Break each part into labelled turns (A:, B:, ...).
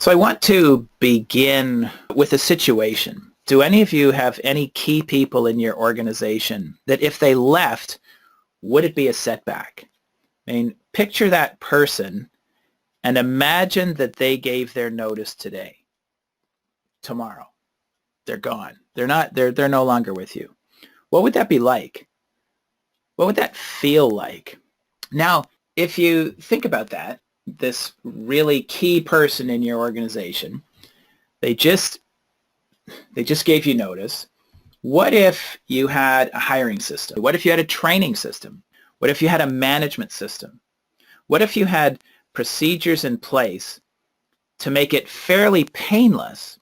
A: So I want to begin with a situation. Do any of you have any key people in your organization that if they left, would it be a setback? I mean, picture that person and imagine that they gave their notice today. Tomorrow, they're gone. They're no longer with you. What would that be like? What would that feel like? Now, if you think about that, this really key person in your organization, they just gave you notice. What if you had a hiring system? What if you had a training system? What if you had a management system? What if you had procedures in place to make it fairly painless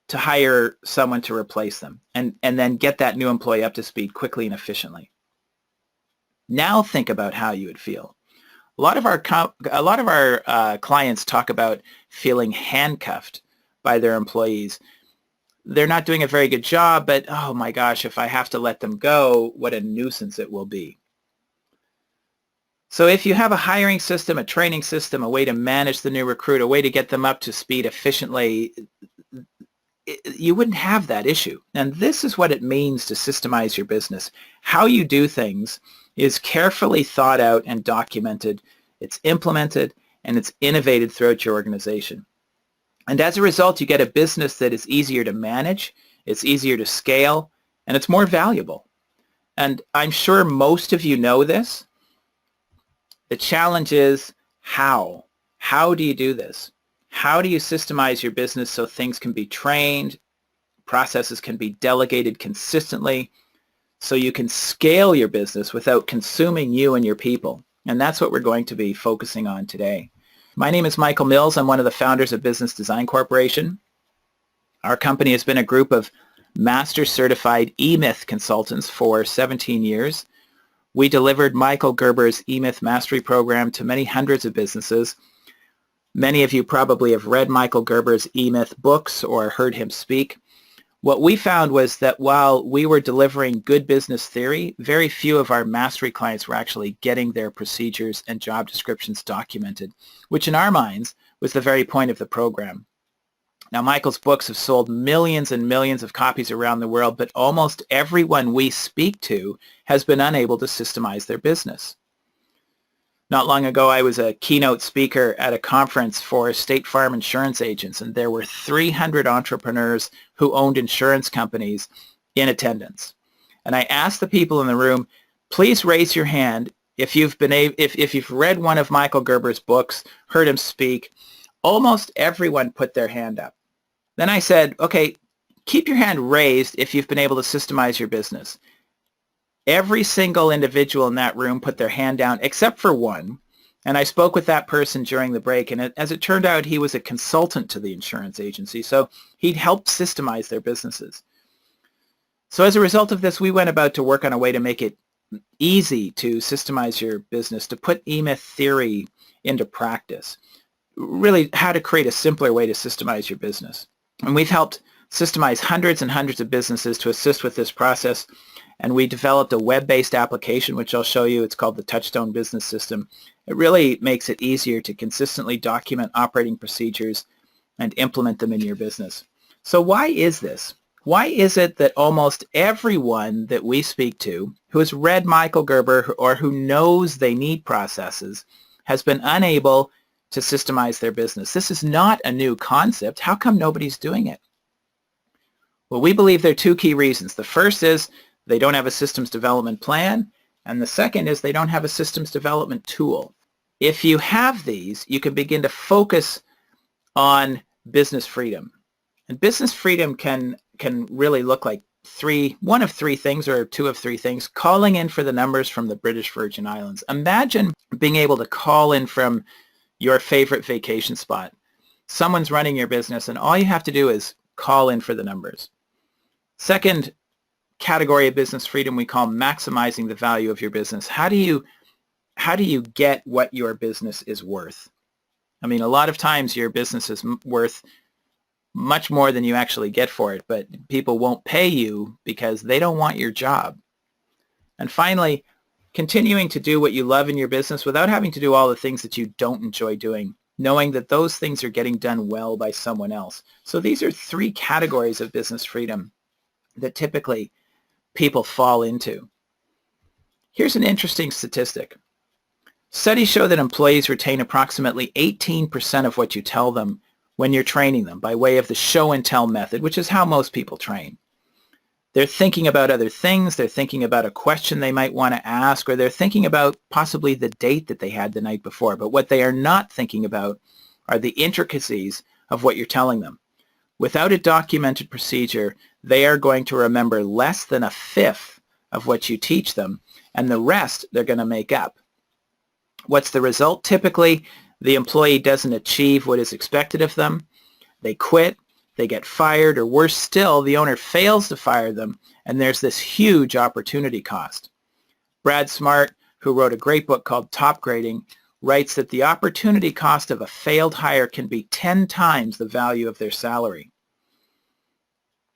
A: to hire someone to replace them and then get that new employee up to speed quickly and efficiently? Now think about how you would feel. A lot of our clients talk about feeling handcuffed by their employees. They're not doing a very good job, but oh my gosh, if I have to let them go, what a nuisance it will be. So if you have a hiring system, a training system, a way to manage the new recruit, a way to get them up to speed efficiently, you wouldn't have that issue. And this is what it means to systemize your business. How you do things is carefully thought out and documented. It's implemented and it's innovated throughout your organization. And as a result, you get a business that is easier to manage, it's easier to scale, and it's more valuable. And I'm sure most of you know this. The challenge is how? How do you do this? How do you systemize your business so things can be trained, processes can be delegated consistently, so you can scale your business without consuming you and your people? And that's what we're going to be focusing on today. My name is Michael Mills. I'm one of the founders of Business Design Corporation. Our company has been a group of master certified eMyth consultants for 17 years. We delivered Michael Gerber's eMyth Mastery Program to many hundreds of businesses. Many of you probably have read Michael Gerber's eMyth books or heard him speak. What we found was that while we were delivering good business theory, very few of our mastery clients were actually getting their procedures and job descriptions documented, which in our minds was the very point of the program. Now, Michael's books have sold millions and millions of copies around the world, but almost everyone we speak to has been unable to systemize their business. Not long ago, I was a keynote speaker at a conference for State Farm insurance agents, and there were 300 entrepreneurs who owned insurance companies in attendance. And I asked the people in the room, please raise your hand if you've read one of Michael Gerber's books, heard him speak. Almost everyone put their hand up. Then I said, okay, keep your hand raised if you've been able to systemize your business. Every single individual in that room put their hand down except for one. And I spoke with that person during the break. And as it turned out, he was a consultant to the insurance agency. So he'd helped systemize their businesses. So as a result of this, we went about to work on a way to make it easy to systemize your business, to put eMyth theory into practice. Really how to create a simpler way to systemize your business. And we've helped systemize hundreds and hundreds of businesses to assist with this process. And we developed a web-based application, which I'll show you. It's called the Touchstone Business System. It really makes it easier to consistently document operating procedures and implement them in your business. So why is this? Why is it that almost everyone that we speak to who has read Michael Gerber or who knows they need processes has been unable to systemize their business? This is not a new concept. How come nobody's doing it? Well, we believe there are two key reasons. The first is they don't have a systems development plan, and the second is they don't have a systems development tool. If you have these, you can begin to focus on business freedom. And business freedom can really look like one of three things or two of three things. Calling in for the numbers from the British Virgin Islands. Imagine being able to call in from your favorite vacation spot. Someone's running your business, and all you have to do is call in for the numbers. Second category of business freedom we call maximizing the value of your business. How do you get what your business is worth? I mean, a lot of times your business is worth much more than you actually get for it, but people won't pay you because they don't want your job. And finally, continuing to do what you love in your business without having to do all the things that you don't enjoy doing knowing that those things are getting done well by someone else. So these are three categories of business freedom that typically people fall into. Here's an interesting statistic. Studies show that employees retain approximately 18% of what you tell them when you're training them by way of the show and tell method, which is how most people train. They're thinking about other things, they're thinking about a question they might want to ask, or they're thinking about possibly the date that they had the night before. But what they are not thinking about are the intricacies of what you're telling them. Without a documented procedure, they are going to remember less than a fifth of what you teach them, and the rest they're going to make up. What's the result? Typically, the employee doesn't achieve what is expected of them. They quit, they get fired, or worse still, the owner fails to fire them, and there's this huge opportunity cost. Brad Smart, who wrote a great book called Top Grading, writes that the opportunity cost of a failed hire can be 10 times the value of their salary.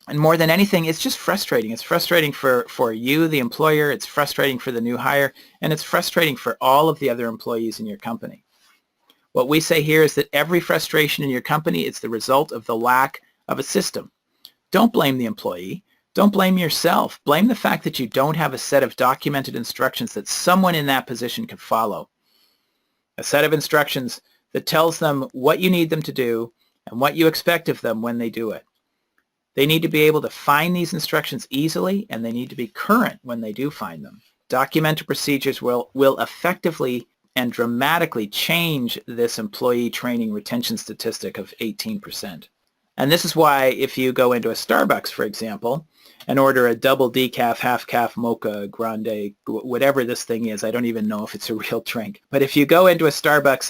A: And more than anything, it's just frustrating. It's frustrating for you, the employer. It's frustrating for the new hire. And it's frustrating for all of the other employees in your company. What we say here is that every frustration in your company is the result of the lack of a system. Don't blame the employee. Don't blame yourself. Blame the fact that you don't have a set of documented instructions that someone in that position can follow. A set of instructions that tells them what you need them to do and what you expect of them when they do it. They need to be able to find these instructions easily, and they need to be current when they do find them. Documented procedures will effectively and dramatically change this employee training retention statistic of 18%. And this is why if you go into a Starbucks, for example, and order a double decaf, half calf, mocha, grande, whatever this thing is, I don't even know if it's a real drink. But if you go into a Starbucks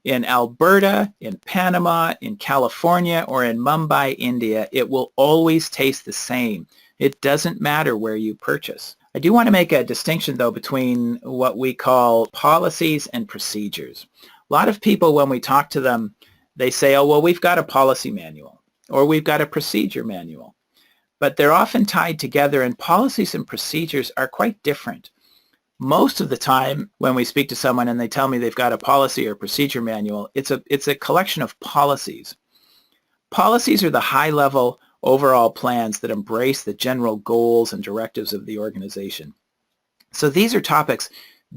A: in Alberta, in Panama, in California, or in Mumbai, India, it will always taste the same. It doesn't matter where you purchase. I do want to make a distinction, though, between what we call policies and procedures. A lot of people, when we talk to them, they say, oh, well, we've got a policy manual, or we've got a procedure manual. But they're often tied together, and policies and procedures are quite different. Most of the time when we speak to someone and they tell me they've got a policy or procedure manual, it's a collection of policies. Policies are the high-level overall plans that embrace the general goals and directives of the organization. So these are topics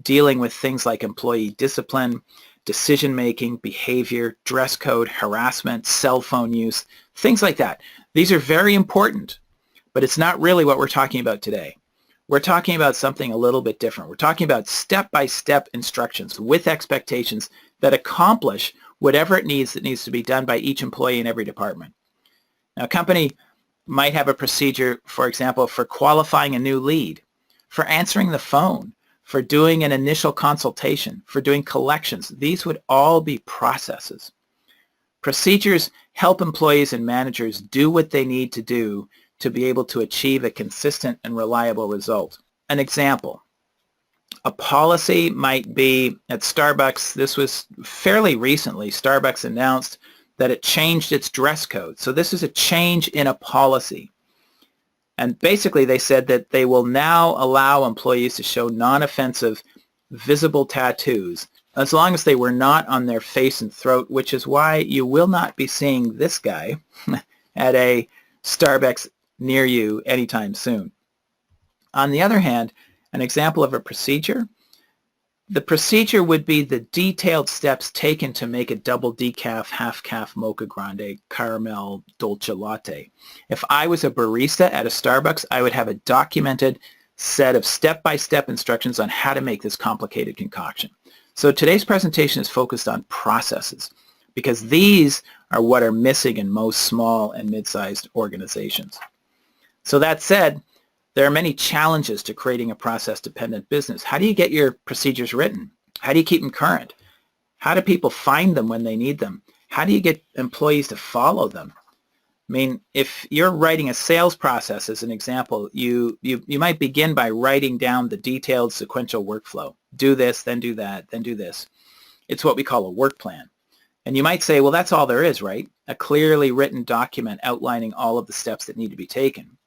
A: dealing with things like employee discipline, decision-making, behavior, dress code, harassment, cell phone use, things like that. These are very important, but it's not really what we're talking about today. We're talking about something a little bit different. We're talking about step-by-step instructions with expectations that accomplish whatever it needs that needs to be done by each employee in every department. Now, a company might have a procedure, for example, for qualifying a new lead, for answering the phone, for doing an initial consultation, for doing collections. These would all be processes. Procedures help employees and managers do what they need to do to be able to achieve a consistent and reliable result. An example, a policy might be at Starbucks. This was fairly recently. Starbucks announced that it changed its dress code. So this is a change in a policy. And basically they said that they will now allow employees to show non-offensive visible tattoos as long as they were not on their face and throat, which is why you will not be seeing this guy at a Starbucks near you anytime soon. On the other hand, an example of a procedure, the procedure would be the detailed steps taken to make a double decaf, half calf, mocha grande, caramel, dolce latte. If I was a barista at a Starbucks, I would have a documented set of step-by-step instructions on how to make this complicated concoction. So today's presentation is focused on processes because these are what are missing in most small and mid-sized organizations. So that said, there are many challenges to creating a process-dependent business. How do you get your procedures written? How do you keep them current? How do people find them when they need them? How do you get employees to follow them? I mean, if you're writing a sales process, as an example, you might begin by writing down the detailed sequential workflow. Do this, then do that, then do this. It's what we call a work plan. And you might say, well, that's all there is, right? A clearly written document outlining all of the steps that need to be taken.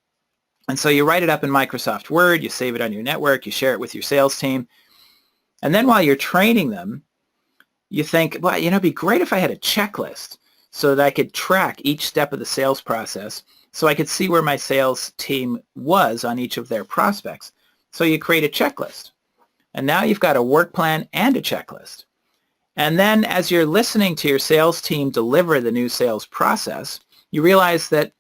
A: And so you write it up in Microsoft Word, you save it on your network, you share it with your sales team. And then while you're training them, You think, well, it'd be great if I had a checklist so that I could track each step of the sales process so I could see where my sales team was on each of their prospects. So you create a checklist. And now you've got a work plan and a checklist. And then as you're listening to your sales team deliver the new sales process, you realize that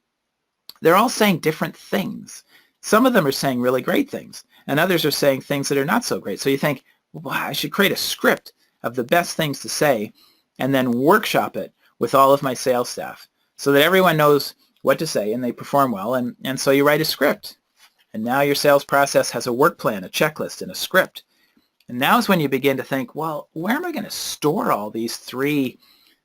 A: they're all saying different things. Some of them are saying really great things, and others are saying things that are not so great. So you think, well, I should create a script of the best things to say and then workshop it with all of my sales staff so that everyone knows what to say and they perform well. And so you write a script. And now your sales process has a work plan, a checklist, and a script. And now is when you begin to think, well, where am I going to store all these three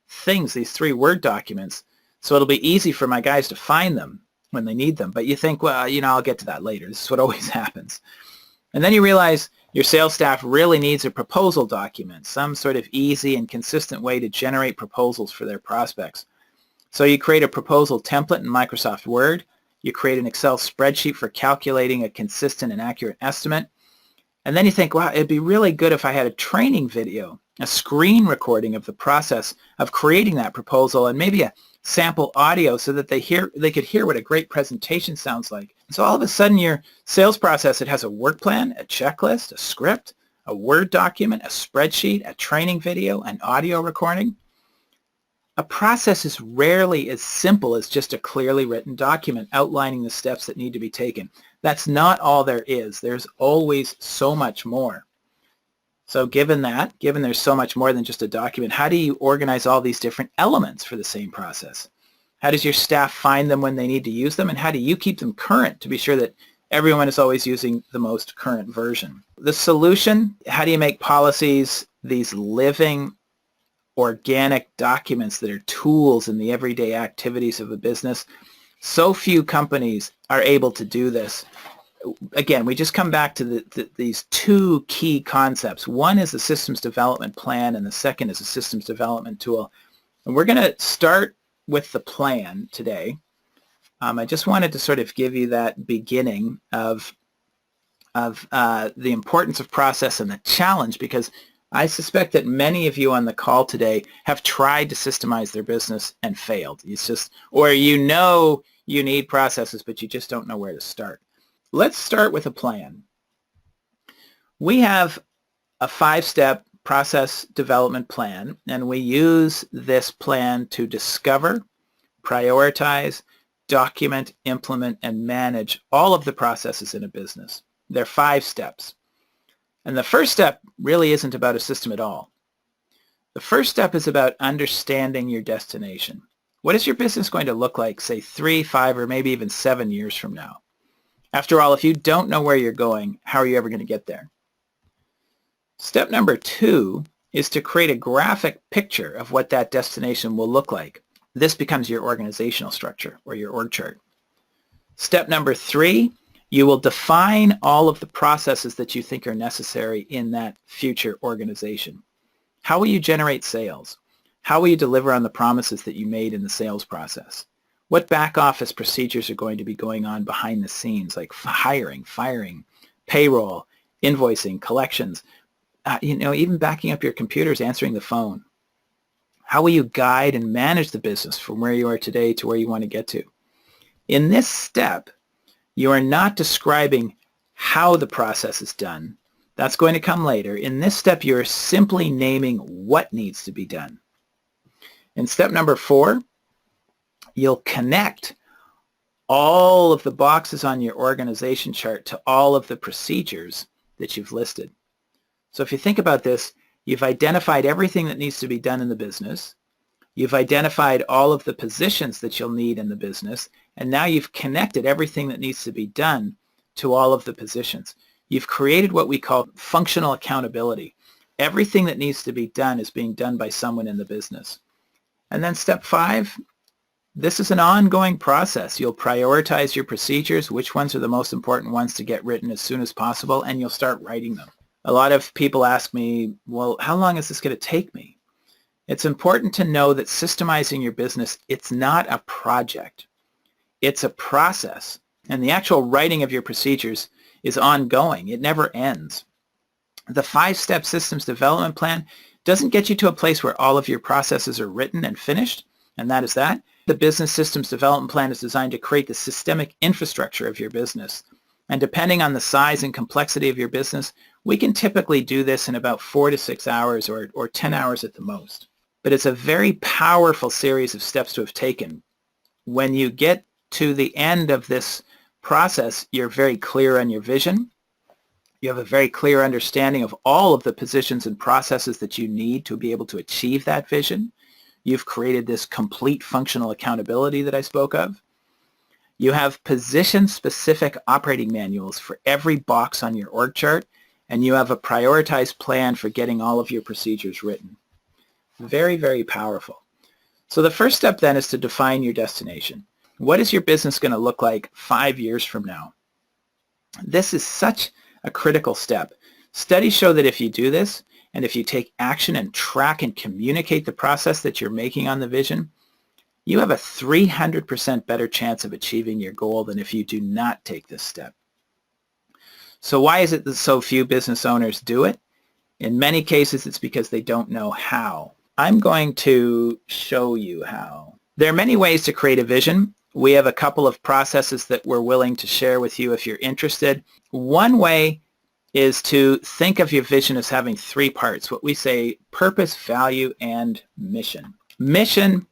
A: things, these three Word documents, so it'll be easy for my guys to find them when they need them. But you think, well, I'll get to that later. This is what always happens. And then you realize your sales staff really needs a proposal document, some sort of easy and consistent way to generate proposals for their prospects. So you create a proposal template in Microsoft Word. You create an Excel spreadsheet for calculating a consistent and accurate estimate. And then you think, wow, it'd be really good if I had a training video, a screen recording of the process of creating that proposal, and maybe a sample audio so that they could hear what a great presentation sounds like. So all of a sudden your sales process, it has a work plan, a checklist, a script, a Word document, a spreadsheet, a training video, an audio recording. A process is rarely as simple as just a clearly written document outlining the steps that need to be taken. That's not all there is. There's always so much more. So given there's so much more than just a document, how do you organize all these different elements for the same process? How does your staff find them when they need to use them? And how do you keep them current to be sure that everyone is always using the most current version? The solution, how do you make policies these living, organic documents that are tools in the everyday activities of a business? So few companies are able to do this. Again, we just come back to these two key concepts. One is the systems development plan, and the second is a systems development tool. And we're going to start with the plan today. I just wanted to sort of give you that beginning of the importance of process and the challenge, because I suspect that many of you on the call today have tried to systemize their business and failed. It's just, or you need processes, but you just don't know where to start. Let's start with a plan. We have a 5-step process development plan, and we use this plan to discover, prioritize, document, implement, and manage all of the processes in a business. There are 5 steps. And the first step really isn't about a system at all. The first step is about understanding your destination. What is your business going to look like, say, 3, 5, or maybe even 7 years from now? After all, if you don't know where you're going, how are you ever going to get there? Step number 2 is to create a graphic picture of what that destination will look like. This becomes your organizational structure or your org chart. Step number 3, you will define all of the processes that you think are necessary in that future organization. How will you generate sales? How will you deliver on the promises that you made in the sales process? What back office procedures are going to be going on behind the scenes, like hiring, firing, payroll, invoicing, collections, even backing up your computers, answering the phone? How will you guide and manage the business from where you are today to where you want to get to? In this step, you are not describing how the process is done. That's going to come later. In this step, you're simply naming what needs to be done. In step number 4, you'll connect all of the boxes on your organization chart to all of the procedures that you've listed. So if you think about this, you've identified everything that needs to be done in the business. You've identified all of the positions that you'll need in the business, and now you've connected everything that needs to be done to all of the positions. You've created what we call functional accountability. Everything that needs to be done is being done by someone in the business. And then step 5, this is an ongoing process. You'll prioritize your procedures, which ones are the most important ones to get written as soon as possible, and you'll start writing them. A lot of people ask me, well, how long is this going to take me? It's important to know that systemizing your business, it's not a project. It's a process. And the actual writing of your procedures is ongoing. It never ends. The 5-step systems development plan, Doesn't get you to a place where all of your processes are written and finished, and that is that. The business systems development plan is designed to create the systemic infrastructure of your business. And depending on the size and complexity of your business, we can typically do this in about 4 to 6 hours or 10 hours at the most. But it's a very powerful series of steps to have taken. When you get to the end of this process, you're very clear on your vision. You have a very clear understanding of all of the positions and processes that you need to be able to achieve that vision. You've created this complete functional accountability that I spoke of. You have position-specific operating manuals for every box on your org chart, and you have a prioritized plan for getting all of your procedures written. Very, very powerful. So the first step then is to define your destination. What is your business going to look like 5 years from now? This is such a critical step. Studies show that if you do this, and if you take action and track and communicate the process that you're making on the vision, you have a 300% better chance of achieving your goal than if you do not take this step. So why is it that so few business owners do it? In many cases, it's because they don't know how. I'm going to show you how. There are many ways to create a vision. We have a couple of processes that we're willing to share with you if you're interested. One way is to think of your vision as having 3 parts, what we say purpose, value, and mission. Mission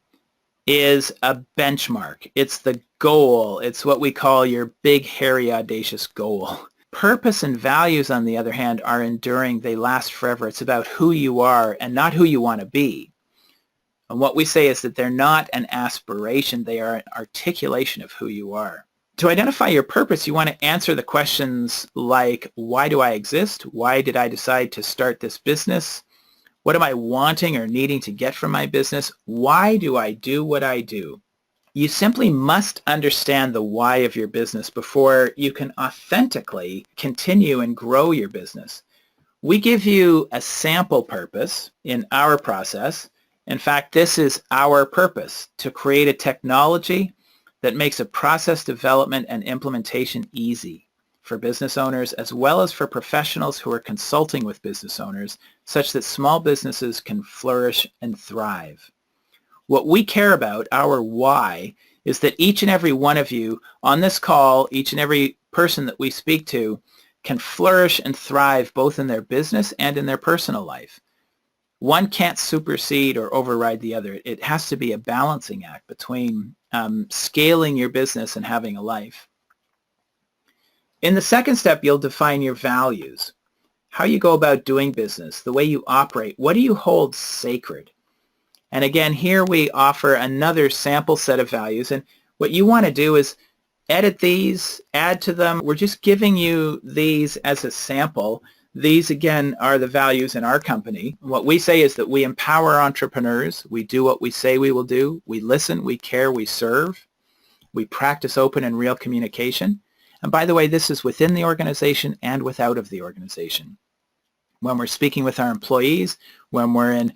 A: is a benchmark. It's the goal. It's what we call your big, hairy, audacious goal. Purpose and values, on the other hand, are enduring. They last forever. It's about who you are and not who you want to be. And what we say is that they're not an aspiration. They are an articulation of who you are. To identify your purpose, you want to answer the questions like, why do I exist? Why did I decide to start this business? What am I wanting or needing to get from my business? Why do I do what I do? You simply must understand the why of your business before you can authentically continue and grow your business. We give you a sample purpose in our process. In fact, this is our purpose, to create a technology that makes a process development and implementation easy for business owners as well as for professionals who are consulting with business owners, such that small businesses can flourish and thrive. What we care about, our why, is that each and every one of you on this call, each and every person that we speak to, can flourish and thrive both in their business and in their personal life. One can't supersede or override the other. It has to be a balancing act between scaling your business and having a life. In the second step, you'll define your values, how you go about doing business, the way you operate. What do you hold sacred? And again, here we offer another sample set of values. And what you want to do is edit these, add to them. We're just giving you these as a sample. These, again, are the values in our company. What we say is that we empower entrepreneurs. We do what we say we will do. We listen, we care, we serve. We practice open and real communication. And by the way, this is within the organization and without of the organization. When we're speaking with our employees, when we're in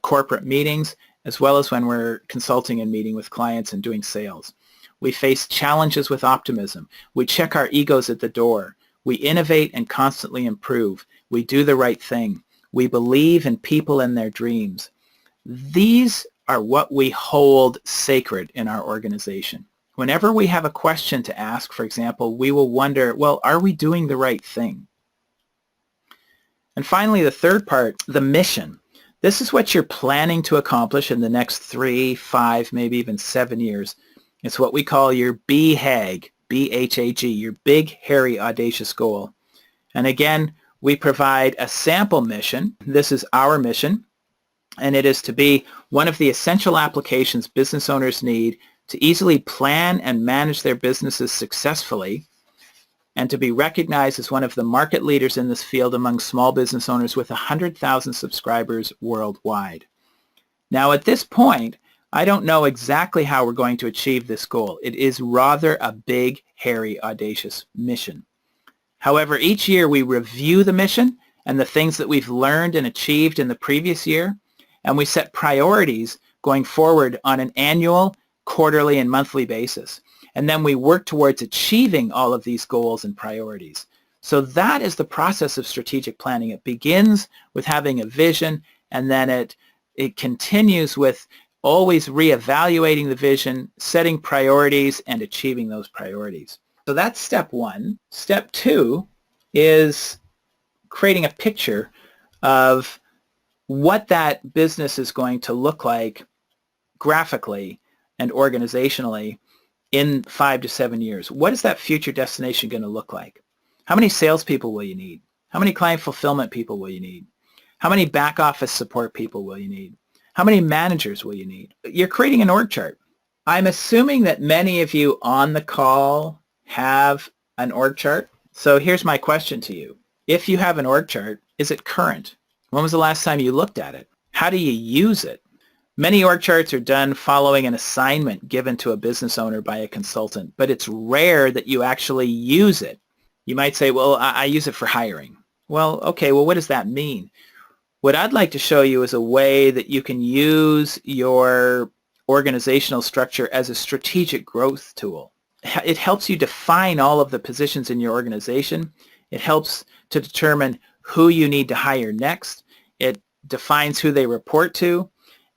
A: corporate meetings, as well as when we're consulting and meeting with clients and doing sales. We face challenges with optimism. We check our egos at the door. We innovate and constantly improve. We do the right thing. We believe in people and their dreams. These are what we hold sacred in our organization. Whenever we have a question to ask, for example, we will wonder, well, are we doing the right thing? And finally, the third part, the mission. This is what you're planning to accomplish in the next 3, 5, maybe even 7 years. It's what we call your BHAG, B-H-A-G, your big, hairy, audacious goal. And again, we provide a sample mission. This is our mission, and it is to be one of the essential applications business owners need to easily plan and manage their businesses successfully, and to be recognized as one of the market leaders in this field among small business owners with 100,000 subscribers worldwide. Now, at this point, I don't know exactly how we're going to achieve this goal. It is rather a big, hairy, audacious mission. However, each year we review the mission and the things that we've learned and achieved in the previous year, and we set priorities going forward on an annual, quarterly, and monthly basis. And then we work towards achieving all of these goals and priorities. So that is the process of strategic planning. It begins with having a vision, and then it continues with always reevaluating the vision, setting priorities, and achieving those priorities. So that's step one. Step two is creating a picture of what that business is going to look like graphically and organizationally in 5 to 7 years. What is that future destination going to look like? How many salespeople will you need? How many client fulfillment people will you need? How many back office support people will you need? How many managers will you need? You're creating an org chart. I'm assuming that many of you on the call have an org chart. So here's my question to you. If you have an org chart, is it current? When was the last time you looked at it? How do you use it? Many org charts are done following an assignment given to a business owner by a consultant, but it's rare that you actually use it. You might say, well, I use it for hiring. Well, okay, well, what does that mean? What I'd like to show you is a way that you can use your organizational structure as a strategic growth tool. It helps you define all of the positions in your organization. It helps to determine who you need to hire next. It defines who they report to,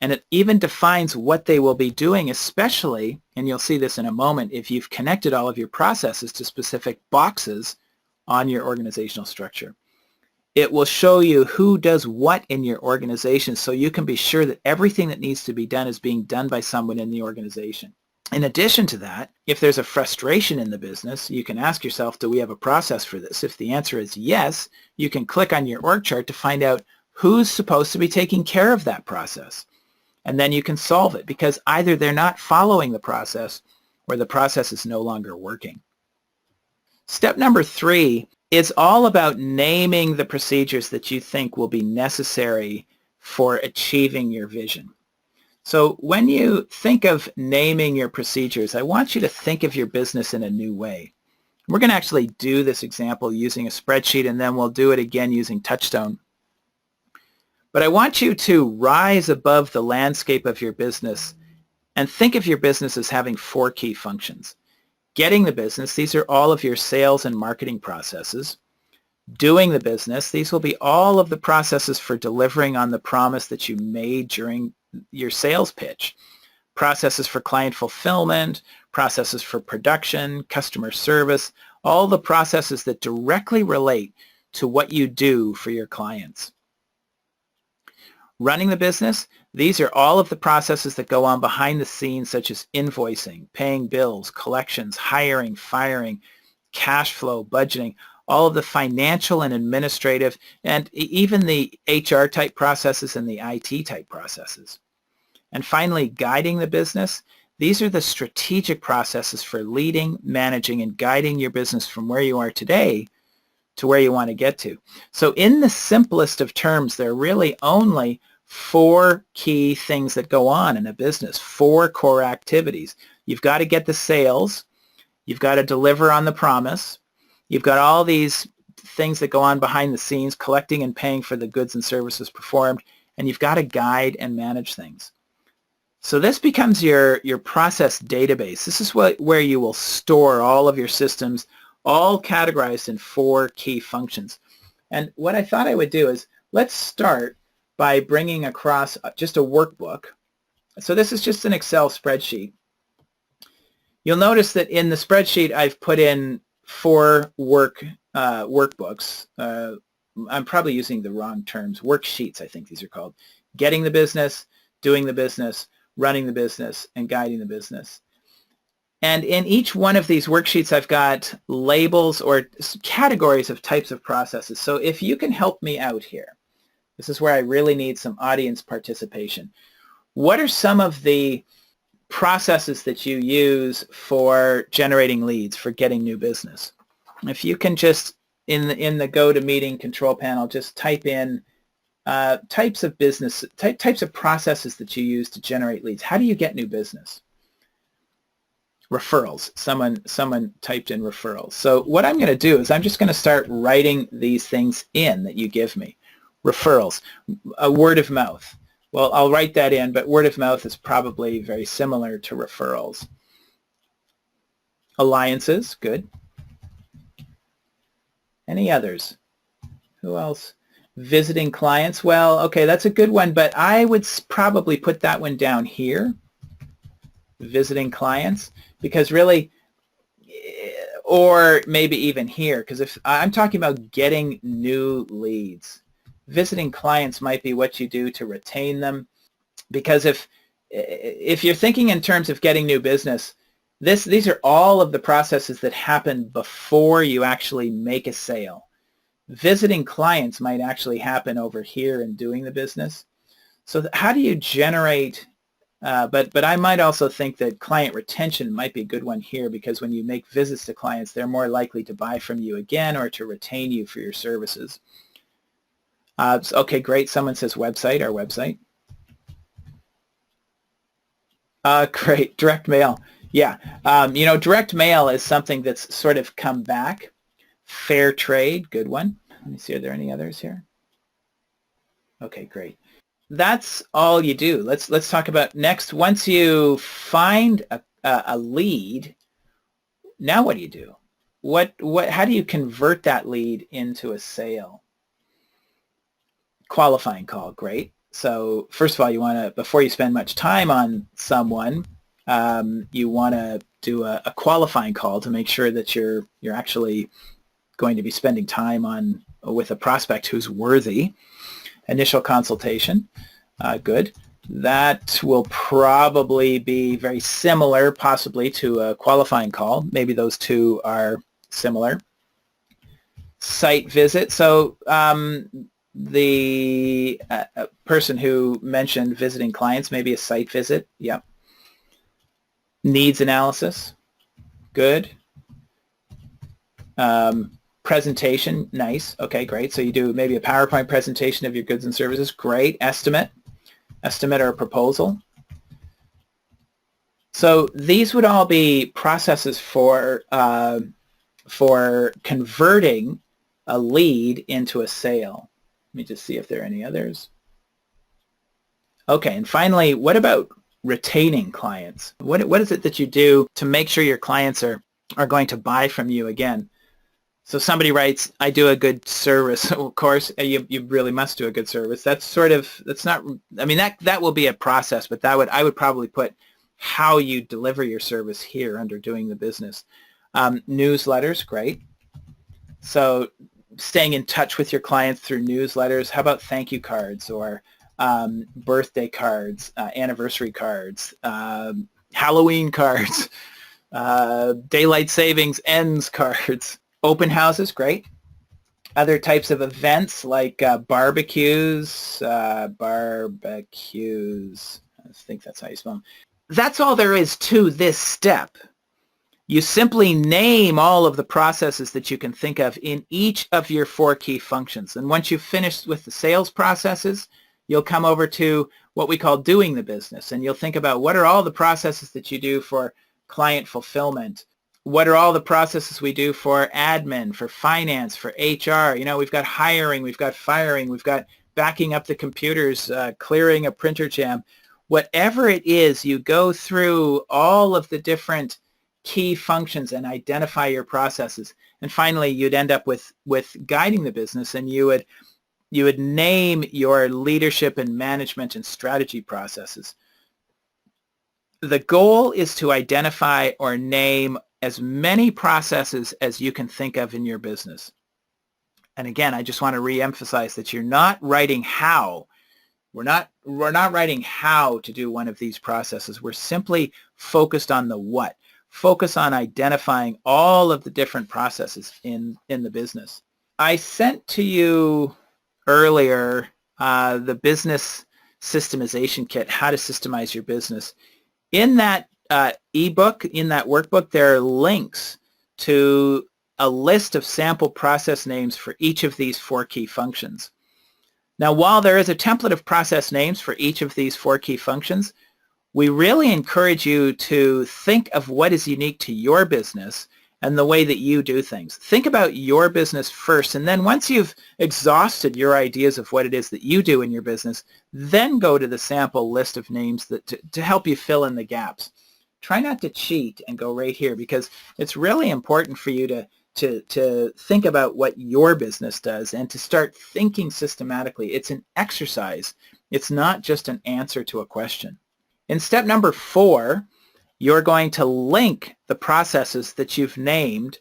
A: and it even defines what they will be doing, especially, and you'll see this in a moment, if you've connected all of your processes to specific boxes on your organizational structure. It will show you who does what in your organization so you can be sure that everything that needs to be done is being done by someone in the organization. In addition to that, if there's a frustration in the business, you can ask yourself, do we have a process for this? If the answer is yes, you can click on your org chart to find out who's supposed to be taking care of that process. And then you can solve it because either they're not following the process or the process is no longer working. Step number 3 is all about naming the procedures that you think will be necessary for achieving your vision. So when you think of naming your procedures, I want you to think of your business in a new way. We're going to actually do this example using a spreadsheet, and then we'll do it again using Touchstone. But I want you to rise above the landscape of your business and think of your business as having 4 key functions. Getting the business, these are all of your sales and marketing processes. Doing the business, these will be all of the processes for delivering on the promise that you made during your sales pitch. Processes for client fulfillment, processes for production, customer service, all the processes that directly relate to what you do for your clients. Running the business, these are all of the processes that go on behind the scenes, such as invoicing, paying bills, collections, hiring, firing, cash flow, budgeting, all of the financial and administrative, and even the HR type processes and the IT type processes. And finally, guiding the business. These are the strategic processes for leading, managing, and guiding your business from where you are today to where you want to get to. So in the simplest of terms, there are really only 4 key things that go on in a business, 4 core activities. You've got to get the sales. You've got to deliver on the promise. You've got all these things that go on behind the scenes, collecting and paying for the goods and services performed, and you've got to guide and manage things. So this becomes your process database. This is where you will store all of your systems, all categorized in 4 key functions. And what I thought I would do is let's start by bringing across just a workbook. So this is just an Excel spreadsheet. You'll notice that in the spreadsheet I've put in 4 workbooks. I'm probably using the wrong terms. Worksheets, I think these are called. Getting the business, doing the business, running the business, and guiding the business. And in each one of these worksheets, I've got labels or categories of types of processes. So if you can help me out here, this is where I really need some audience participation. What are some of the processes that you use for generating leads, for getting new business? If you can just, in the GoToMeeting control panel, just type in types of business, types of processes that you use to generate leads. How do you get new business? Referrals. Someone typed in referrals. So what I'm going to do is I'm just going to start writing these things in that you give me. Referrals. Word of mouth. Well, I'll write that in, but word of mouth is probably very similar to referrals. Alliances. Good. Any others? Who else? Visiting clients, well, okay, that's a good one, but I would probably put that one down here, visiting clients, because really, or maybe even here, because if I'm talking about getting new leads, visiting clients might be what you do to retain them, because if you're thinking in terms of getting new business, these are all of the processes that happen before you actually make a sale. Visiting clients might actually happen over here in doing the business. So how do you generate, but I might also think that client retention might be a good one here, because when you make visits to clients, they're more likely to buy from you again or to retain you for your services. Okay, great. Someone says website, our website. Great, direct mail. Yeah, direct mail is something that's sort of come back. Fair trade, good one. Let me see, are there any others here? Okay, great. That's all you do. Let's talk about next. Once you find a lead, now what do you do? How do you convert that lead into a sale? Qualifying call, great. So first of all, you want to, before you spend much time on someone, you want to do a qualifying call to make sure that you're actually going to be spending time with a prospect who's worthy. Initial consultation, good. That will probably be very similar, possibly, to a qualifying call. Maybe those two are similar. Site visit. So the person who mentioned visiting clients, maybe a site visit. Yep. Needs analysis. Good. Presentation, nice. Okay, great. So you do maybe a PowerPoint presentation of your goods and services. Great. Estimate or proposal. So these would all be processes for converting a lead into a sale. Let me just see if there are any others. Okay, and finally, what about retaining clients? What is it that you do to make sure your clients are going to buy from you again? So somebody writes, I do a good service. Of course, you really must do a good service. That's not, I mean, that will be a process, but I would probably put how you deliver your service here under doing the business. Newsletters, great. So staying in touch with your clients through newsletters. How about thank you cards or birthday cards, anniversary cards, Halloween cards, daylight savings ends cards. Open houses, great. Other types of events like barbecues. I think that's how you spell them. That's all there is to this step. You simply name all of the processes that you can think of in each of your 4 key functions. And once you've finished with the sales processes, you'll come over to what we call doing the business. And you'll think about what are all the processes that you do for client fulfillment. What are all the processes we do for admin, for finance, for HR? We've got hiring, we've got firing, we've got backing up the computers, clearing a printer jam. Whatever it is, you go through all of the different key functions and identify your processes. And finally, you'd end up with guiding the business, and you would name your leadership and management and strategy processes. The goal is to identify or name as many processes as you can think of in your business. And again, I just want to re-emphasize that you're not writing how. We're not writing how to do one of these processes. We're simply focused on the what. Focus on identifying all of the different processes in the business. I sent to you earlier the business systemization kit, how to systemize your business. In that ebook, in that workbook, there are links to a list of sample process names for each of these 4 key functions. Now, while there is a template of process names for each of these 4 key functions, we really encourage you to think of what is unique to your business and the way that you do things. Think about your business first, and then once you've exhausted your ideas of what it is that you do in your business, then go to the sample list of names to help you fill in the gaps. Try not to cheat and go right here, because it's really important for you to to think about what your business does and to start thinking systematically. It's an exercise. It's not just an answer to a question. In step number 4, you're going to link the processes that you've named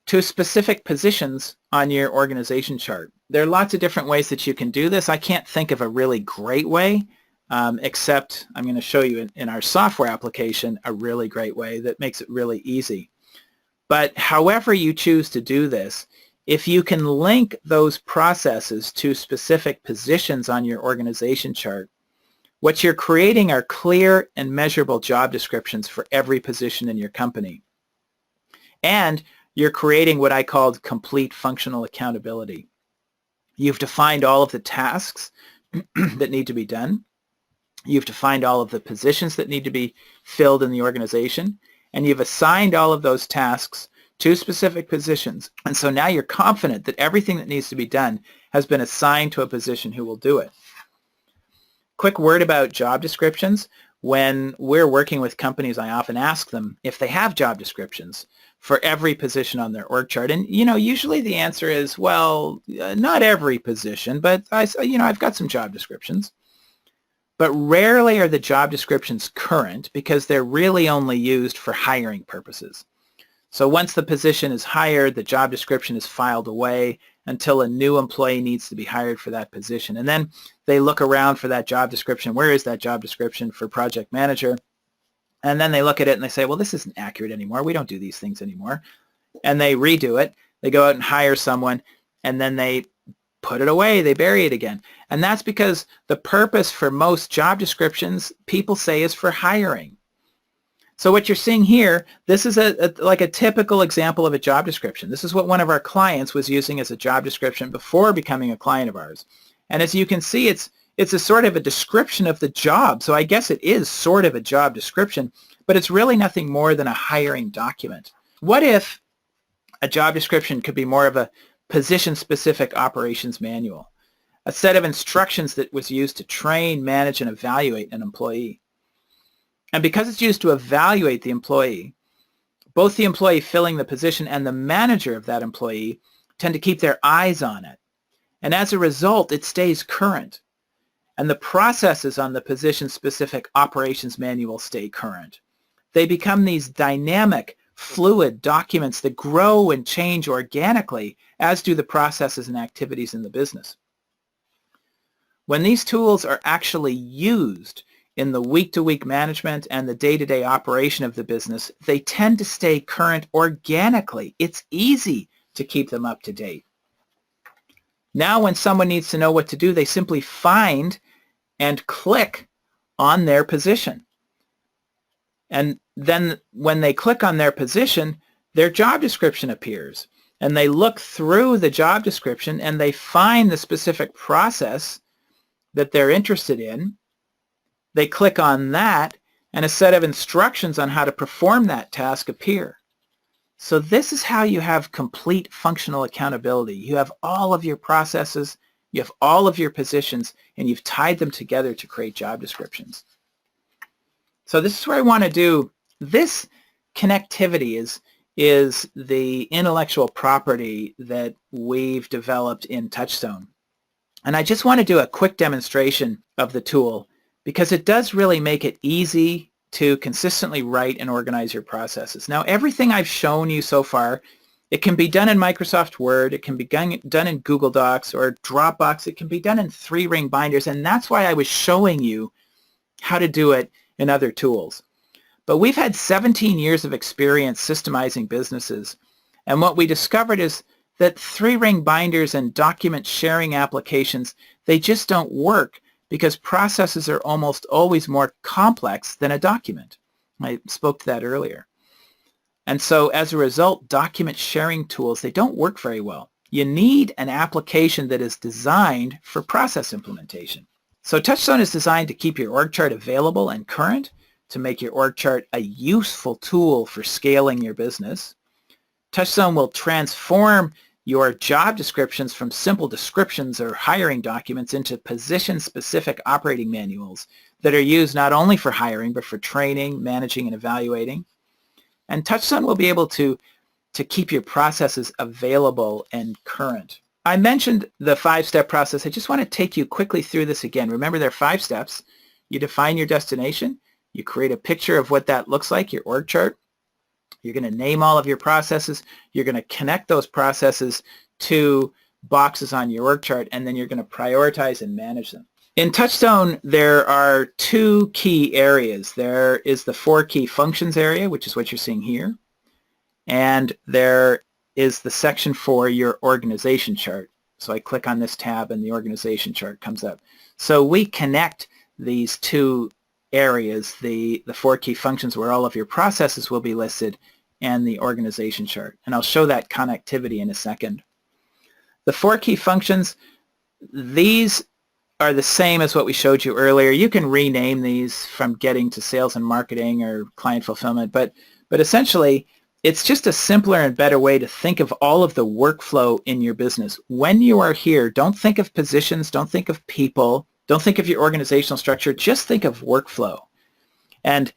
A: to specific positions on your organization chart. There are lots of different ways that you can do this. I can't think of a really great way, except I'm going to show you in our software application a really great way that makes it really easy. But however you choose to do this, if you can link those processes to specific positions on your organization chart, what you're creating are clear and measurable job descriptions for every position in your company. And you're creating what I called complete functional accountability. You've defined all of the tasks that need to be done. You've defined all of the positions that need to be filled in the organization, and you've assigned all of those tasks to specific positions. And so now you're confident that everything that needs to be done has been assigned to a position who will do it. Quick word about job descriptions. When we're working with companies, I often ask them if they have job descriptions for every position on their org chart. And, usually the answer is, well, not every position, but I've got some job descriptions. But rarely are the job descriptions current because they're really only used for hiring purposes. So once the position is hired, the job description is filed away until a new employee needs to be hired for that position. And then they look around for that job description. Where is that job description for project manager? And then they look at it and they say, well, this isn't accurate anymore. We don't do these things anymore. And they redo it. They go out and hire someone, and then they put it away. They bury it again. And that's because the purpose for most job descriptions, people say, is for hiring. So what you're seeing here, this is like a typical example of a job description. This is what one of our clients was using as a job description before becoming a client of ours. And as you can see, it's a sort of a description of the job. So I guess it is sort of a job description, but it's really nothing more than a hiring document. What if a job description could be more of a position-specific operations manual, a set of instructions that was used to train, manage, and evaluate an employee? And because it's used to evaluate the employee, both the employee filling the position and the manager of that employee tend to keep their eyes on it. And as a result, it stays current. And the processes on the position-specific operations manual stay current. They become these dynamic, fluid documents that grow and change organically, as do the processes and activities in the business. When these tools are actually used in the week-to-week management and the day-to-day operation of the business, they tend to stay current organically. It's easy to keep them up to date. Now when someone needs to know what to do, they simply find and click on their position. And then when they click on their position, their job description appears. And they look through the job description and they find the specific process that they're interested in. They click on that, and a set of instructions on how to perform that task appear. So this is how you have complete functional accountability. You have all of your processes, you have all of your positions, and you've tied them together to create job descriptions. So this is where I want to do. This connectivity is the intellectual property that we've developed in Touchstone. And I just want to do a quick demonstration of the tool, because it does really make it easy to consistently write and organize your processes. Now, everything I've shown you so far, it can be done in Microsoft Word, it can be done in Google Docs or Dropbox, it can be done in 3-ring binders, and that's why I was showing you how to do it in other tools. But we've had 17 years of experience systemizing businesses, and what we discovered is that 3-ring binders and document sharing applications, they just don't work, because processes are almost always more complex than a document. I spoke to that earlier. And so as a result, document sharing tools, they don't work very well. You need an application that is designed for process implementation. So Touchstone is designed to keep your org chart available and current, to make your org chart a useful tool for scaling your business. Touchstone will transform your job descriptions from simple descriptions or hiring documents into position-specific operating manuals that are used not only for hiring, but for training, managing, and evaluating. And Touchstone will be able to to keep your processes available and current. I mentioned the 5-step process. I just want to take you quickly through this again. Remember, there are 5 steps. You define your destination. You create a picture of what that looks like, your org chart. You're going to name all of your processes. You're going to connect those processes to boxes on your org chart, and then you're going to prioritize and manage them. In Touchstone, there are 2 key areas. There is the 4 key functions area, which is what you're seeing here. And there is the section for your organization chart. So I click on this tab and the organization chart comes up. So we connect these 2 areas, the 4 key functions where all of your processes will be listed, and the organization chart. And I'll show that connectivity in a second. The 4 key functions, these are the same as what we showed you earlier. You can rename these from getting to sales and marketing or client fulfillment, but essentially it's just a simpler and better way to think of all of the workflow in your business. When you are here, don't think of positions, don't think of people, don't think of your organizational structure, just think of workflow. And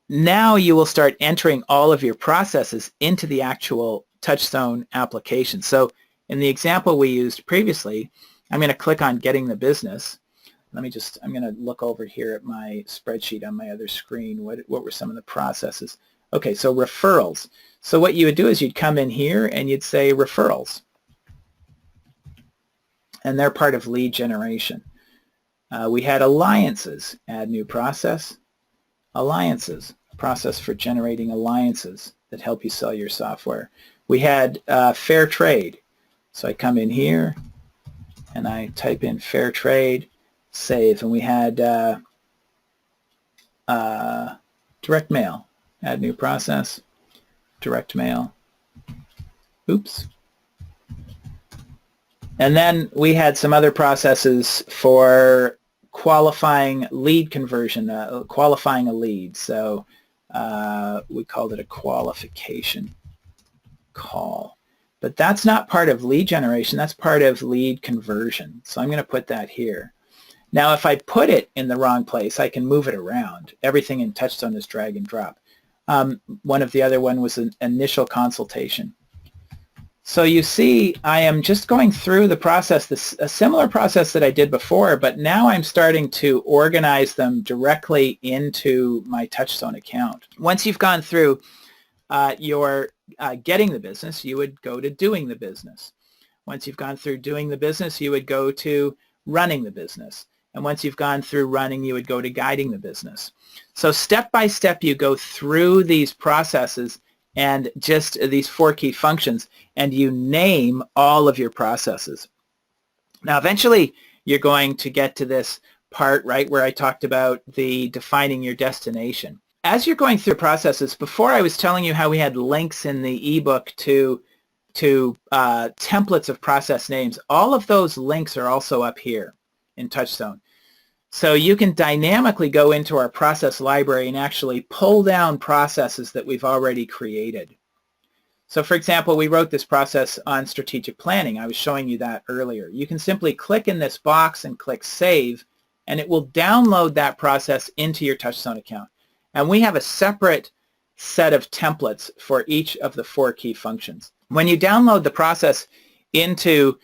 A: now you will start entering all of your processes into the actual Touchstone application. So in the example we used previously, I'm going to click on Getting the Business. I'm going to look over here at my spreadsheet on my other screen. What were some of the processes? Okay, so referrals. So what you would do is you'd come in here and you'd say referrals. And they're part of lead generation. We had alliances. Add new process. Alliances. A process for generating alliances that help you sell your software. We had fair trade. So I come in here and I type in fair trade, save, and we had direct mail. Add new process, direct mail. Oops. And then we had some other processes for qualifying lead conversion, qualifying a lead. So we called it a qualification call. But that's not part of lead generation. That's part of lead conversion. So I'm going to put that here. Now, if I put it in the wrong place, I can move it around. Everything in Touchstone is drag and drop. One of the other one was an initial consultation. So you see, I am just going through the process, a similar process that I did before, but now I'm starting to organize them directly into my Touchstone account. Once you've gone through your getting the business, you would go to doing the business. Once you've gone through doing the business, you would go to running the business. And once you've gone through running, you would go to guiding the business. So step by step, you go through these processes and just these 4 key functions, and you name all of your processes. Now, eventually, you're going to get to this part, right, where I talked about the defining your destination. As you're going through processes, before I was telling you how we had links in the ebook to templates of process names. All of those links are also up here in Touchstone. So you can dynamically go into our process library and actually pull down processes that we've already created. So for example, we wrote this process on strategic planning. I was showing you that earlier. You can simply click in this box and click Save, and it will download that process into your Touchstone account. And we have a separate set of templates for each of the 4 key functions. When you download the process into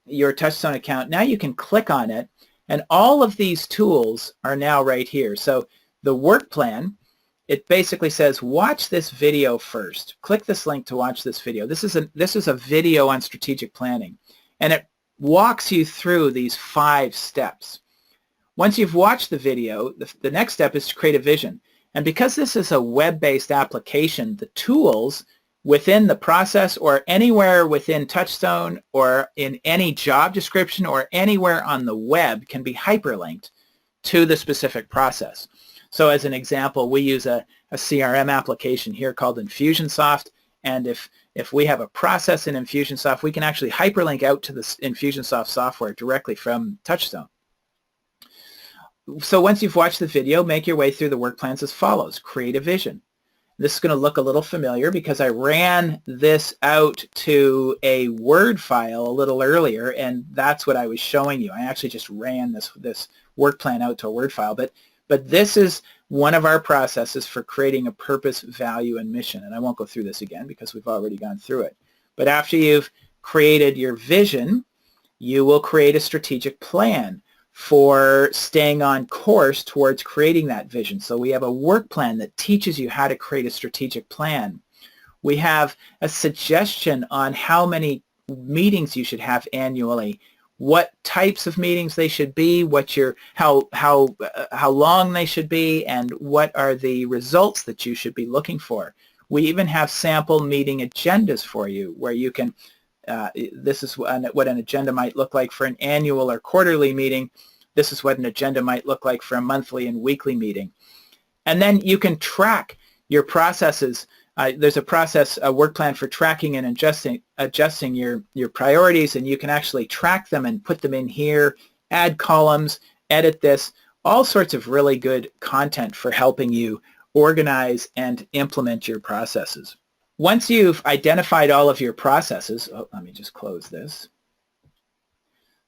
A: your Touchstone account, now you can click on it, and all of these tools are now right here. So the work plan, it basically says, watch this video first. Click this link to watch this video. This is a video on strategic planning, and it walks you through these 5 steps. Once you've watched the video, the next step is to create a vision. And because this is a web-based application, the tools within the process or anywhere within Touchstone or in any job description or anywhere on the web can be hyperlinked to the specific process. So as an example, we use a CRM application here called Infusionsoft, and if we have a process in Infusionsoft, we can actually hyperlink out to the Infusionsoft software directly from Touchstone. So once you've watched the video, make your way through the work plans as follows. Create a vision. This is going to look a little familiar because I ran this out to a Word file a little earlier, and that's what I was showing you. I actually just ran this work plan out to a Word file, but this is one of our processes for creating a purpose, value, and mission. And I won't go through this again because we've already gone through it. But after you've created your vision, you will create a strategic plan for staying on course towards creating that vision. So we have a work plan that teaches you how to create a strategic plan. We have a suggestion on how many meetings you should have annually, what types of meetings they should be, how long they should be, and what are the results that you should be looking for. We even have sample meeting agendas for you where you can this is what an agenda might look like for an annual or quarterly meeting. This is what an agenda might look like for a monthly and weekly meeting. And then you can track your processes. There's a work plan for tracking and adjusting your priorities, and you can actually track them and put them in here, add columns, edit this, all sorts of really good content for helping you organize and implement your processes. Once you've identified all of your processes, let me just close this.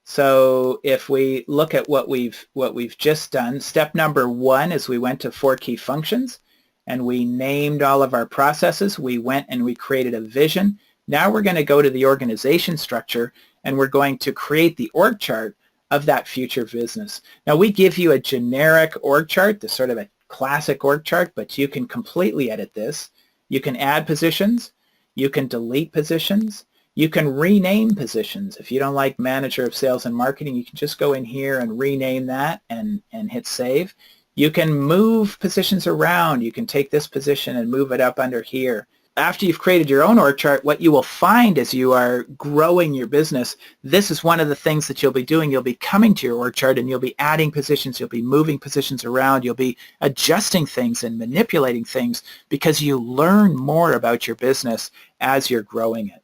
A: So if we look at what we've just done, step number 1 is we went to 4 key functions and we named all of our processes. We went and we created a vision. Now we're going to go to the organization structure and we're going to create the org chart of that future business. Now we give you a generic org chart, the sort of a classic org chart, but you can completely edit this. You can add positions, you can delete positions, you can rename positions. If you don't like Manager of Sales and Marketing, you can just go in here and rename that and hit save. You can move positions around. You can take this position and move it up under here. After you've created your own org chart, what you will find as you are growing your business, this is one of the things that you'll be doing. You'll be coming to your org chart and you'll be adding positions, you'll be moving positions around, you'll be adjusting things and manipulating things because you learn more about your business as you're growing it.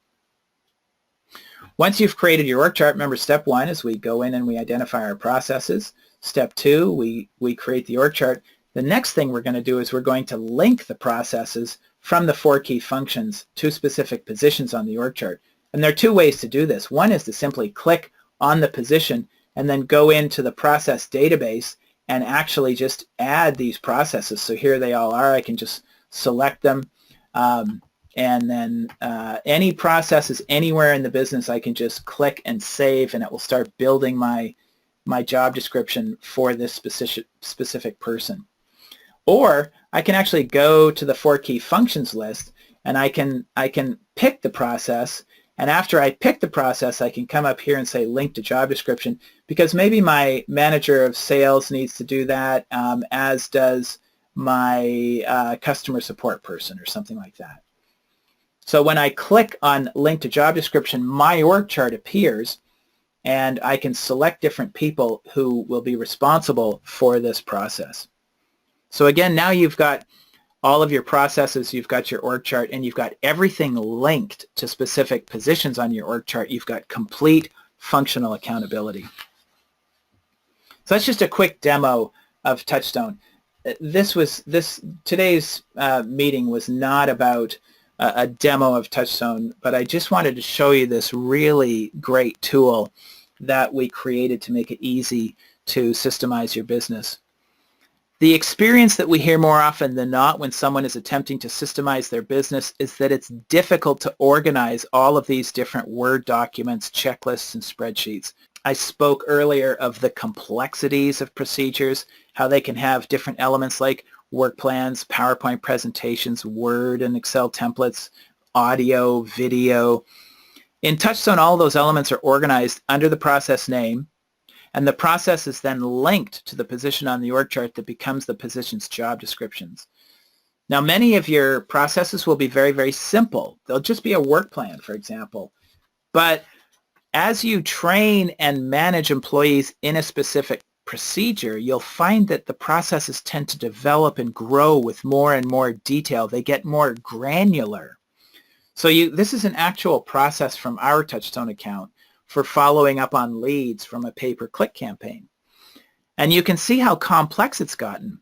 A: Once you've created your org chart, remember step 1 is we go in and we identify our processes. Step 2, we create the org chart. The next thing we're going to do is we're going to link the processes from the 4 key functions to specific positions on the org chart. And there are 2 ways to do this. One is to simply click on the position and then go into the process database and actually just add these processes. So here they all are. I can just select them. And then any processes anywhere in the business, I can just click and save, and it will start building my job description for this specific person. Or I can actually go to the 4 key functions list and I can pick the process, and after I pick the process I can come up here and say link to job description, because maybe my manager of sales needs to do that, as does my customer support person or something like that. So when I click on link to job description, my org chart appears and I can select different people who will be responsible for this process. So again, now you've got all of your processes, you've got your org chart, and you've got everything linked to specific positions on your org chart. You've got complete functional accountability. So that's just a quick demo of Touchstone. Today's meeting was not about a demo of Touchstone, but I just wanted to show you this really great tool that we created to make it easy to systemize your business. The experience that we hear more often than not when someone is attempting to systemize their business is that it's difficult to organize all of these different Word documents, checklists, and spreadsheets. I spoke earlier of the complexities of procedures, how they can have different elements like work plans, PowerPoint presentations, Word and Excel templates, audio, video. In Touchstone, all those elements are organized under the process name, and the process is then linked to the position on the org chart that becomes the position's job descriptions. Now, many of your processes will be very, very simple. They'll just be a work plan, for example. But as you train and manage employees in a specific procedure, you'll find that the processes tend to develop and grow with more and more detail. They get more granular. So this is an actual process from our Touchstone account for following up on leads from a pay-per-click campaign. And you can see how complex it's gotten.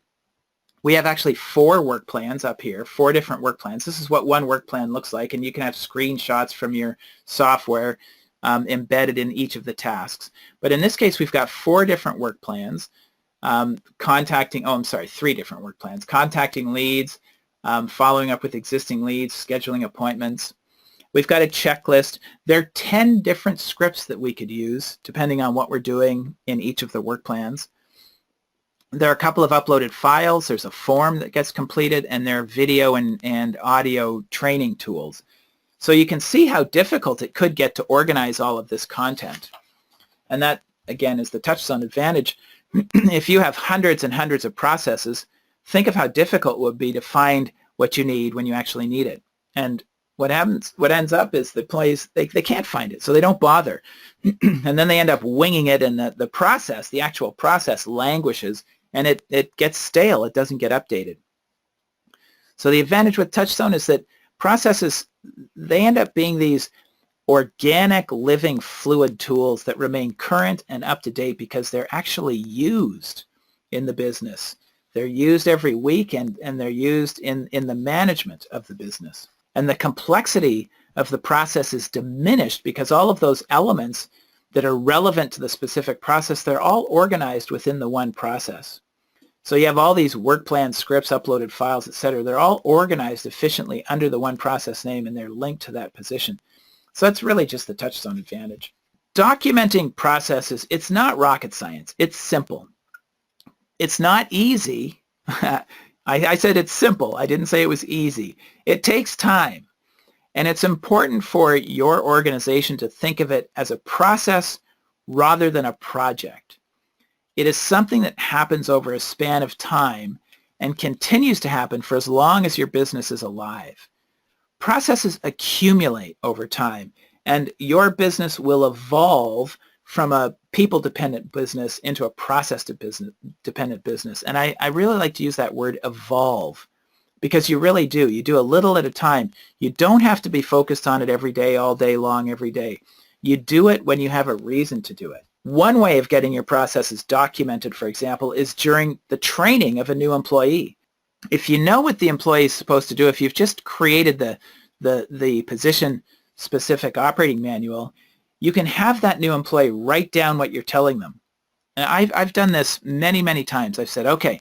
A: We have actually 4 work plans up here, 4 different work plans. This is what one work plan looks like, and you can have screenshots from your software embedded in each of the tasks. But in this case, we've got 4 different work plans. contacting, oh, I'm sorry, 3 different work plans. Contacting leads, following up with existing leads, scheduling appointments. We've got a checklist. There are 10 different scripts that we could use depending on what we're doing in each of the work plans. There are a couple of uploaded files. There's a form that gets completed, and there are video and audio training tools. So you can see how difficult it could get to organize all of this content. And that, again, is the Touchstone advantage. If you have hundreds and hundreds of processes, think of how difficult it would be to find what you need when you actually need it. And what ends up is the employees, they can't find it, so they don't bother. And then they end up winging it, and the process, the actual process, languishes, and it gets stale. It doesn't get updated. So the advantage with Touchstone is that processes, they end up being these organic, living, fluid tools that remain current and up to date because they're actually used in the business. They're used every week, and they're used in the management of the business. And the complexity of the process is diminished because all of those elements that are relevant to the specific process, they're all organized within the one process. So you have all these work plans, scripts, uploaded files, etc. They're all organized efficiently under the one process name, and they're linked to that position. So that's really just the Touchstone advantage. Documenting processes, it's not rocket science. It's simple. It's not easy. I said it's simple. I didn't say it was easy. It takes time. And it's important for your organization to think of it as a process rather than a project. It is something that happens over a span of time and continues to happen for as long as your business is alive. Processes accumulate over time, and your business will evolve from a people-dependent business into a process-dependent business. And I really like to use that word evolve, because you really do. You do a little at a time. You don't have to be focused on it every day, all day long, every day. You do it when you have a reason to do it. One way of getting your processes documented, for example, is during the training of a new employee. If you know what the employee is supposed to do, if you've just created the position-specific operating manual, you can have that new employee write down what you're telling them. And I've done this many, many times. I've said, okay,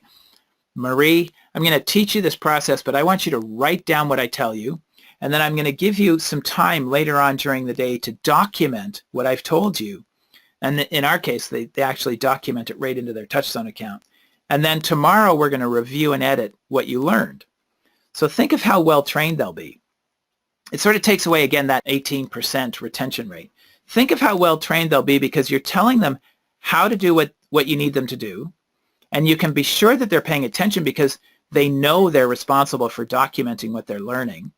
A: Marie, I'm going to teach you this process, but I want you to write down what I tell you, and then I'm going to give you some time later on during the day to document what I've told you. And in our case, they actually document it right into their Touchstone account. And then tomorrow we're going to review and edit what you learned. So think of how well trained they'll be. It sort of takes away, again, that 18% retention rate. Think of how well trained they'll be because you're telling them how to do what you need them to do. And you can be sure that they're paying attention because they know they're responsible for documenting what they're learning.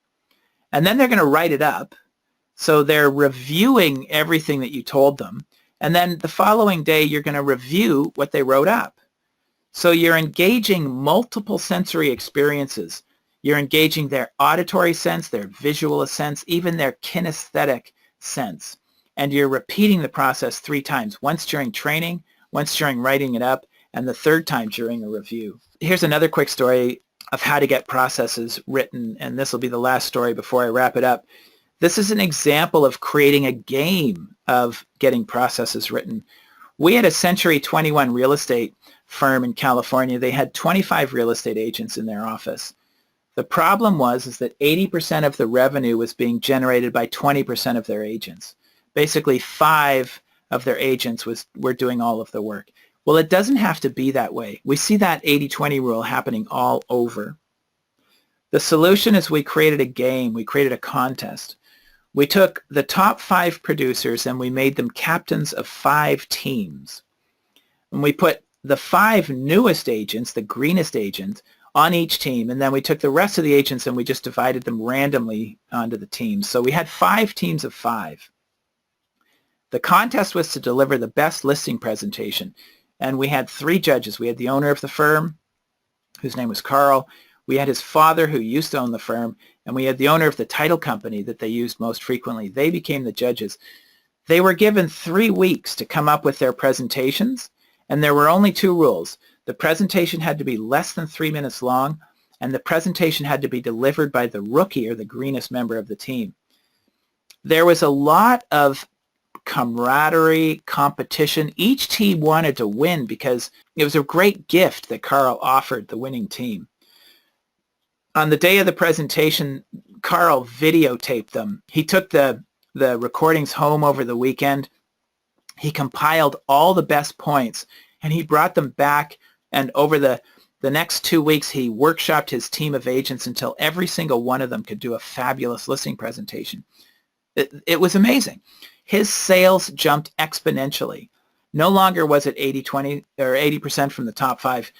A: And then they're going to write it up. So they're reviewing everything that you told them. And then the following day, you're going to review what they wrote up. So you're engaging multiple sensory experiences. You're engaging their auditory sense, their visual sense, even their kinesthetic sense. And you're repeating the process 3 times, once during training, once during writing it up, and the 3rd time during a review. Here's another quick story of how to get processes written, and this will be the last story before I wrap it up. This is an example of creating a game of getting processes written. We had a Century 21 real estate firm in California. They had 25 real estate agents in their office. The problem is that 80% of the revenue was being generated by 20% of their agents. Basically, 5 of their agents were doing all of the work. Well, it doesn't have to be that way. We see that 80-20 rule happening all over. The solution is we created a game. We created a contest. We took the top 5 producers and we made them captains of 5 teams. And we put the 5 newest agents, the greenest agents, on each team. And then we took the rest of the agents and we just divided them randomly onto the teams. So we had 5 teams of 5. The contest was to deliver the best listing presentation. And we had 3 judges. We had the owner of the firm, whose name was Carl. We had his father, who used to own the firm. And we had the owner of the title company that they used most frequently. They became the judges. They were given 3 weeks to come up with their presentations. And there were only 2 rules. The presentation had to be less than 3 minutes long. And the presentation had to be delivered by the rookie or the greenest member of the team. There was a lot of camaraderie, competition. Each team wanted to win because it was a great gift that Carl offered the winning team. On the day of the presentation, Carl videotaped them. He took the recordings home over the weekend. He compiled all the best points, and he brought them back, and over the next 2 weeks, he workshopped his team of agents until every single one of them could do a fabulous listing presentation. It was amazing. His sales jumped exponentially. No longer was it 80-20 or 80% from the top 5.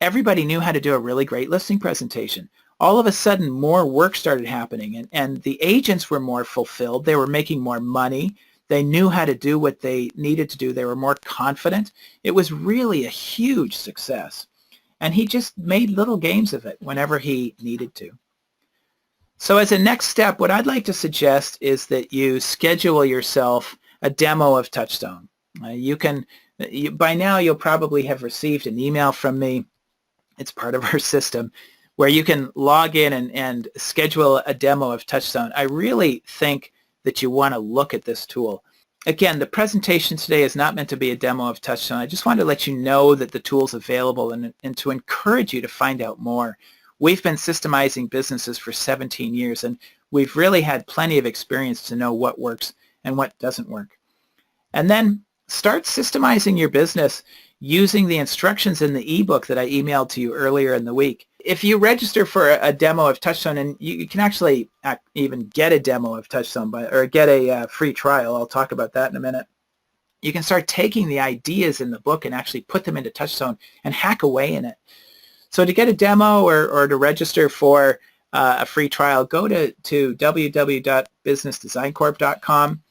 A: Everybody knew how to do a really great listing presentation. All of a sudden, more work started happening, and the agents were more fulfilled. They were making more money. They knew how to do what they needed to do. They were more confident. It was really a huge success. And he just made little games of it whenever he needed to. So as a next step, what I'd like to suggest is that you schedule yourself a demo of Touchstone. By now, you'll probably have received an email from me. It's part of our system where you can log in and schedule a demo of Touchstone. I really think that you want to look at this tool. Again, the presentation today is not meant to be a demo of Touchstone. I just wanted to let you know that the tool's available and to encourage you to find out more. We've been systemizing businesses for 17 years, and we've really had plenty of experience to know what works and what doesn't work. And then start systemizing your business using the instructions in the ebook that I emailed to you earlier in the week. If you register for a demo of Touchstone, and you can actually even get a demo of Touchstone or get a free trial, I'll talk about that in a minute. You can start taking the ideas in the book and actually put them into Touchstone and hack away in it. So to get a demo or to register for a free trial, go to www.businessdesigncorp.com.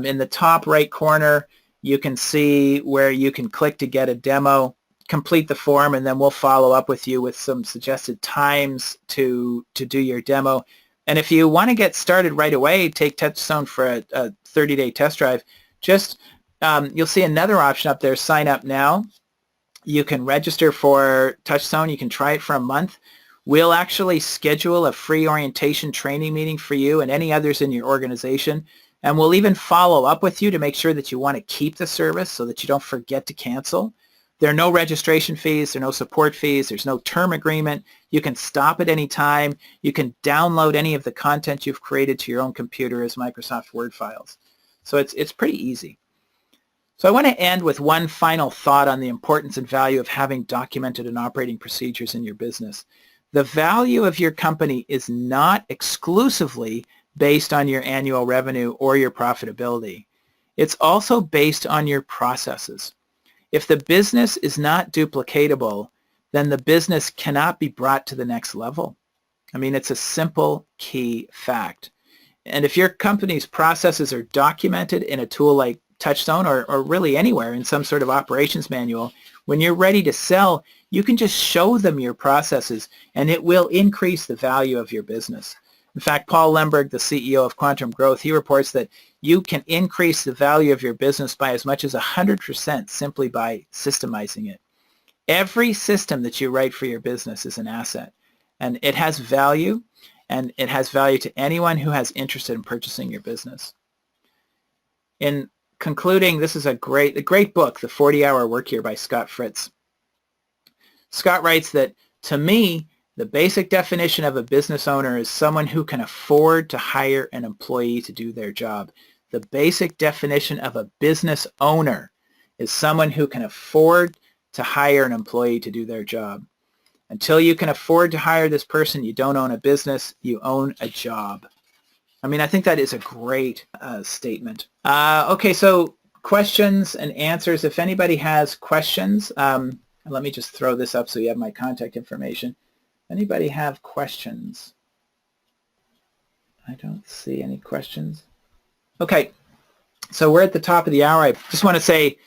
A: In the top right corner, you can see where you can click to get a demo, complete the form, and then we'll follow up with you with some suggested times to do your demo. And if you want to get started right away, take Touchstone for a 30-day test drive, you'll see another option up there, sign up now. You can register for Touchstone. You can try it for a month. We'll actually schedule a free orientation training meeting for you and any others in your organization. And we'll even follow up with you to make sure that you want to keep the service so that you don't forget to cancel. There are no registration fees. There are no support fees. There's no term agreement. You can stop at any time. You can download any of the content you've created to your own computer as Microsoft Word files. So it's pretty easy. So I want to end with one final thought on the importance and value of having documented and operating procedures in your business. The value of your company is not exclusively based on your annual revenue or your profitability. It's also based on your processes. If the business is not duplicatable, then the business cannot be brought to the next level. I mean, it's a simple key fact. And if your company's processes are documented in a tool like Touchstone or really anywhere in some sort of operations manual, when you're ready to sell, you can just show them your processes and it will increase the value of your business. In fact, Paul Lemberg, the CEO of Quantum Growth, he reports that you can increase the value of your business by as much as 100% simply by systemizing it. Every system that you write for your business is an asset, and it has value, and it has value to anyone who has interest in purchasing your business. In concluding, this is a great book, The 40-Hour Work Year by Scott Fritz. Scott writes that, to me, the basic definition of a business owner is someone who can afford to hire an employee to do their job. The basic definition of a business owner is someone who can afford to hire an employee to do their job. Until you can afford to hire this person, you don't own a business, you own a job. I mean, I think that is a great statement. Okay, so questions and answers. If anybody has questions, let me just throw this up so you have my contact information. Anybody have questions? I don't see any questions. Okay, so we're at the top of the hour. I just want to say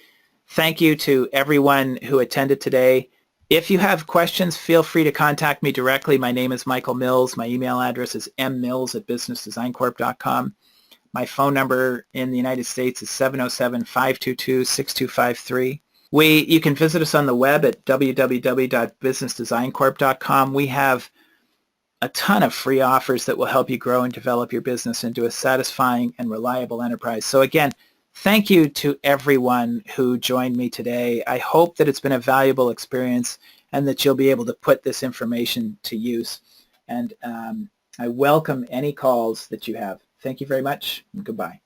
A: thank you to everyone who attended today. If you have questions, feel free to contact me directly. My name is Michael Mills. My email address is mmills@businessdesigncorp.com. My phone number in the United States is 707-522-6253. You can visit us on the web at www.businessdesigncorp.com. We have a ton of free offers that will help you grow and develop your business into a satisfying and reliable enterprise. So again, thank you to everyone who joined me today. I hope that it's been a valuable experience and that you'll be able to put this information to use. And I welcome any calls that you have. Thank you very much, and goodbye.